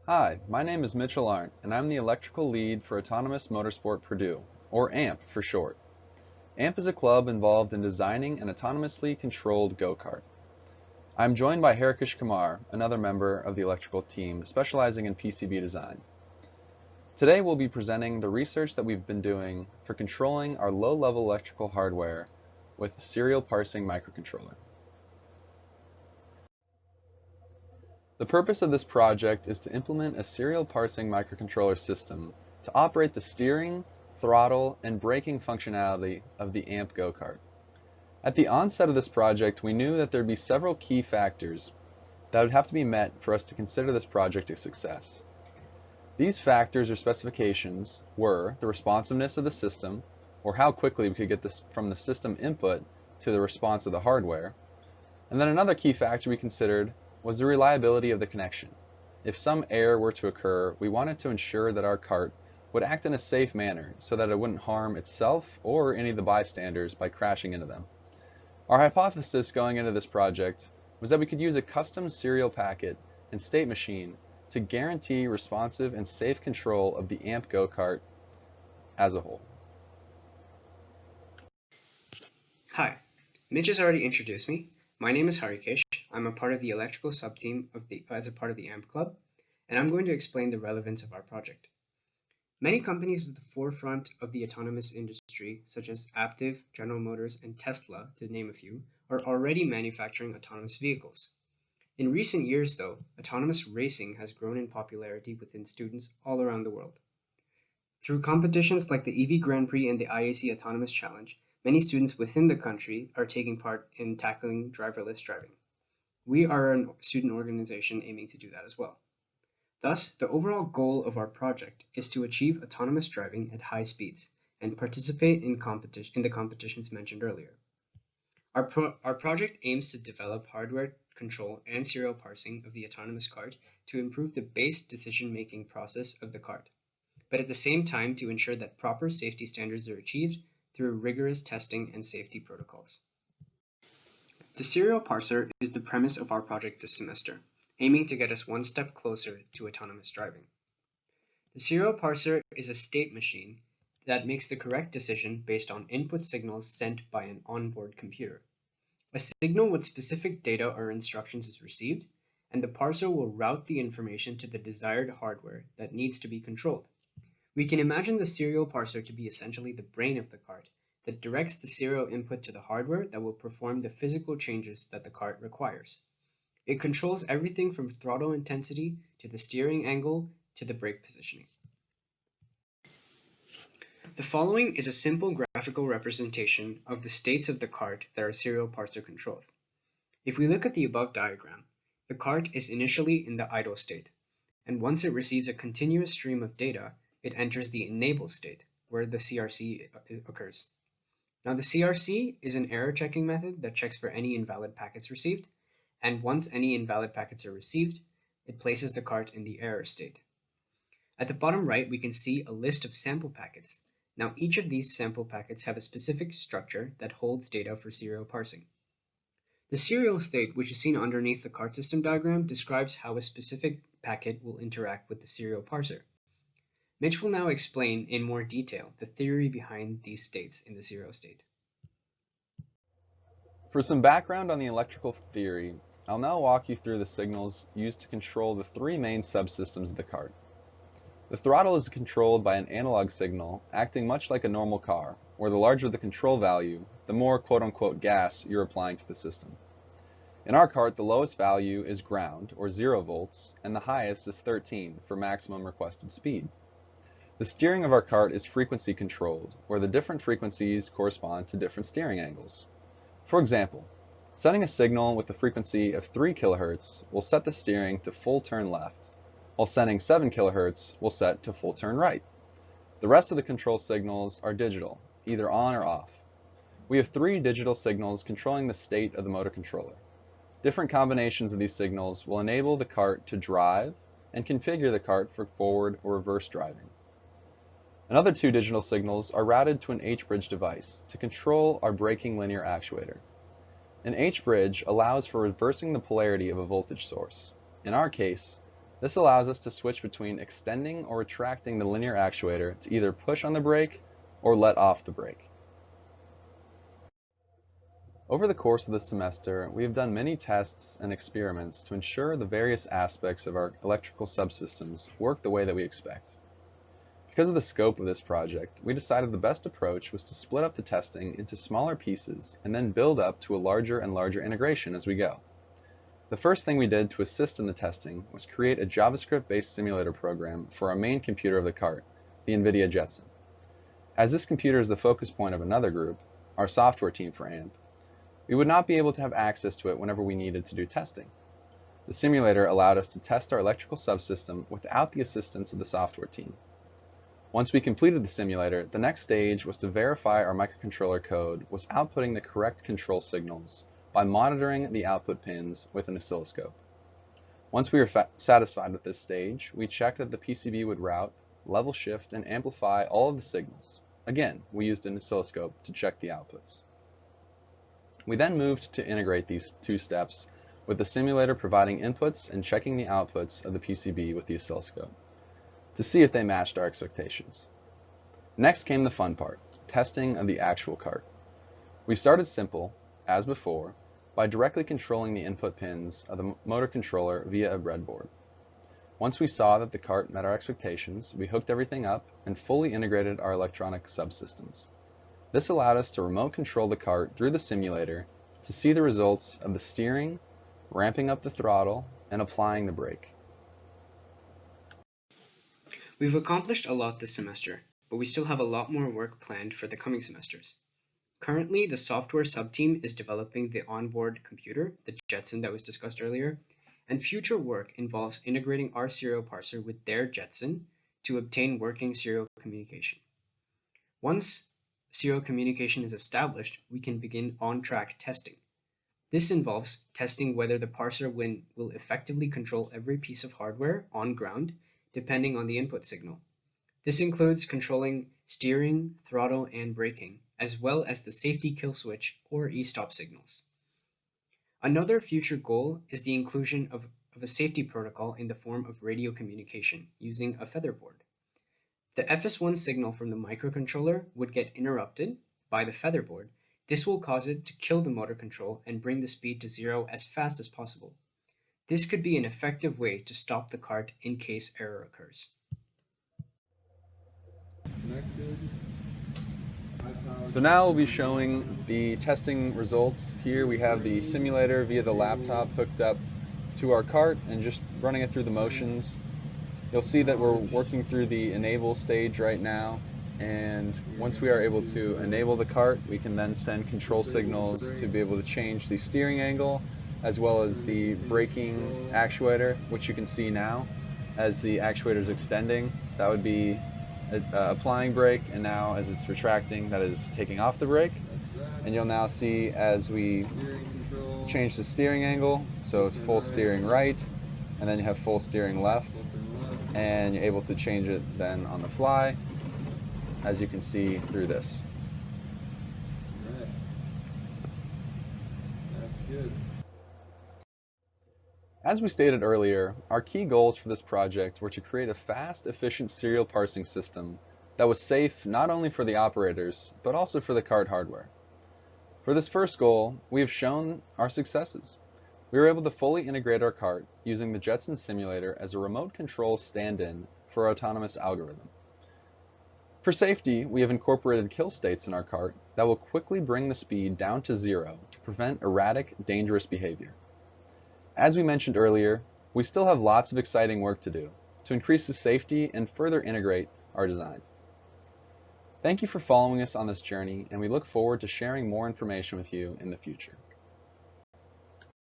Hi, my name is Mitchell Arndt, and I'm the Electrical Lead for Autonomous Motorsport Purdue, or AMP for short. AMP is a club involved in designing an autonomously controlled go-kart. I'm joined by Harikesh Kumar, another member of the electrical team specializing in PCB design. Today we'll be presenting the research that we've been doing for controlling our low-level electrical hardware with a serial parsing microcontroller. The purpose of this project is to implement a serial parsing microcontroller system to operate the steering, throttle, and braking functionality of the AMP go-kart. At the onset of this project, we knew that there would be several key factors that would have to be met for us to consider this project a success. These factors or specifications were the responsiveness of the system, or how quickly we could get this from the system input to the response of the hardware. And then another key factor we considered was the reliability of the connection. If some error were to occur, we wanted to ensure that our kart would act in a safe manner so that it wouldn't harm itself or any of the bystanders by crashing into them. Our hypothesis going into this project was that we could use a custom serial packet and state machine to guarantee responsive and safe control of the AMP go-kart as a whole. Hi, Mitch has already introduced me. My name is Harikesh. I'm a part of the electrical subteam as a part of the AMP Club, and I'm going to explain the relevance of our project. Many companies at the forefront of the autonomous industry, such as Aptiv, General Motors, and Tesla, to name a few, are already manufacturing autonomous vehicles. In recent years, though, autonomous racing has grown in popularity within students all around the world. Through competitions like the EV Grand Prix and the IAC Autonomous Challenge, many students within the country are taking part in tackling driverless driving. We are a student organization aiming to do that as well. Thus, the overall goal of our project is to achieve autonomous driving at high speeds and participate in the competitions mentioned earlier. Our project aims to develop hardware control and serial parsing of the autonomous cart to improve the base decision-making process of the cart, but at the same time to ensure that proper safety standards are achieved through rigorous testing and safety protocols. The serial parser is the premise of our project this semester, aiming to get us one step closer to autonomous driving. The serial parser is a state machine that makes the correct decision based on input signals sent by an onboard computer. A signal with specific data or instructions is received, and the parser will route the information to the desired hardware that needs to be controlled. We can imagine the serial parser to be essentially the brain of the cart that directs the serial input to the hardware that will perform the physical changes that the cart requires. It controls everything from throttle intensity to the steering angle to the brake positioning. The following is a simple graphical representation of the states of the cart that our serial parser controls. If we look at the above diagram, the cart is initially in the idle state, and once it receives a continuous stream of data, it enters the enable state, where the CRC occurs. Now the CRC is an error checking method that checks for any invalid packets received, and once any invalid packets are received, it places the cart in the error state. At the bottom right, we can see a list of sample packets. Now each of these sample packets have a specific structure that holds data for serial parsing. The serial state, which is seen underneath the cart system diagram, describes how a specific packet will interact with the serial parser. Mitch will now explain in more detail the theory behind these states in the serial state. For some background on the electrical theory, I'll now walk you through the signals used to control the three main subsystems of the cart. The throttle is controlled by an analog signal acting much like a normal car, where the larger the control value, the more quote-unquote gas you're applying to the system. In our cart, the lowest value is ground, or 0 volts, and the highest is 13 for maximum requested speed. The steering of our cart is frequency controlled, where the different frequencies correspond to different steering angles. For example, sending a signal with a frequency of 3 kHz will set the steering to full turn left, while sending 7 kHz will set to full turn right. The rest of the control signals are digital, either on or off. We have 3 digital signals controlling the state of the motor controller. Different combinations of these signals will enable the cart to drive and configure the cart for forward or reverse driving. Another 2 digital signals are routed to an H-bridge device to control our braking linear actuator. An H-bridge allows for reversing the polarity of a voltage source. In our case, This allows us to switch between extending or retracting the linear actuator to either push on the brake or let off the brake. Over the course of this semester, we have done many tests and experiments to ensure the various aspects of our electrical subsystems work the way that we expect. Because of the scope of this project, we decided the best approach was to split up the testing into smaller pieces and then build up to a larger and larger integration as we go. The first thing we did to assist in the testing was create a JavaScript-based simulator program for our main computer of the cart, the NVIDIA Jetson. As this computer is the focus point of another group, our software team for AMP, we would not be able to have access to it whenever we needed to do testing. The simulator allowed us to test our electrical subsystem without the assistance of the software team. Once we completed the simulator, the next stage was to verify our microcontroller code was outputting the correct control signals by monitoring the output pins with an oscilloscope. Once we were satisfied with this stage, we checked that the PCB would route, level shift, and amplify all of the signals. Again, we used an oscilloscope to check the outputs. We then moved to integrate these two steps, with the simulator providing inputs and checking the outputs of the PCB with the oscilloscope, to see if they matched our expectations. Next came the fun part, testing of the actual cart. We started simple, as before, by directly controlling the input pins of the motor controller via a breadboard. Once we saw that the cart met our expectations, we hooked everything up and fully integrated our electronic subsystems. This allowed us to remote control the cart through the simulator to see the results of the steering, ramping up the throttle, and applying the brake. We've accomplished a lot this semester, but we still have a lot more work planned for the coming semesters. Currently, the software subteam is developing the onboard computer, the Jetson that was discussed earlier, and future work involves integrating our serial parser with their Jetson to obtain working serial communication. Once serial communication is established, we can begin on-track testing. This involves testing whether the parser will effectively control every piece of hardware on ground, depending on the input signal. This includes controlling steering, throttle, and braking, as well as the safety kill switch or e-stop signals. Another future goal is the inclusion of a safety protocol in the form of radio communication using a featherboard. The FS1 signal from the microcontroller would get interrupted by the featherboard. This will cause it to kill the motor control and bring the speed to zero as fast as possible. This could be an effective way to stop the cart in case error occurs. So now we'll be showing the testing results. Here we have the simulator via the laptop hooked up to our cart and just running it through the motions. You'll see that we're working through the enable stage right now, and once we are able to enable the cart, we can then send control signals to be able to change the steering angle as well as the braking actuator, which you can see now as the actuator is extending. That would be applying brake, and now as it's retracting, that is taking off the brake. And you'll now see as we change the steering angle, so it's full steering right, and then you have full steering left, and you're able to change it then on the fly, as you can see through this. Right. That's good. As we stated earlier, our key goals for this project were to create a fast, efficient serial parsing system that was safe not only for the operators, but also for the cart hardware. For this first goal, we have shown our successes. We were able to fully integrate our cart using the Jetson simulator as a remote control stand-in for our autonomous algorithm. For safety, we have incorporated kill states in our cart that will quickly bring the speed down to zero to prevent erratic, dangerous behavior. As we mentioned earlier, we still have lots of exciting work to do to increase the safety and further integrate our design. Thank you for following us on this journey, and we look forward to sharing more information with you in the future.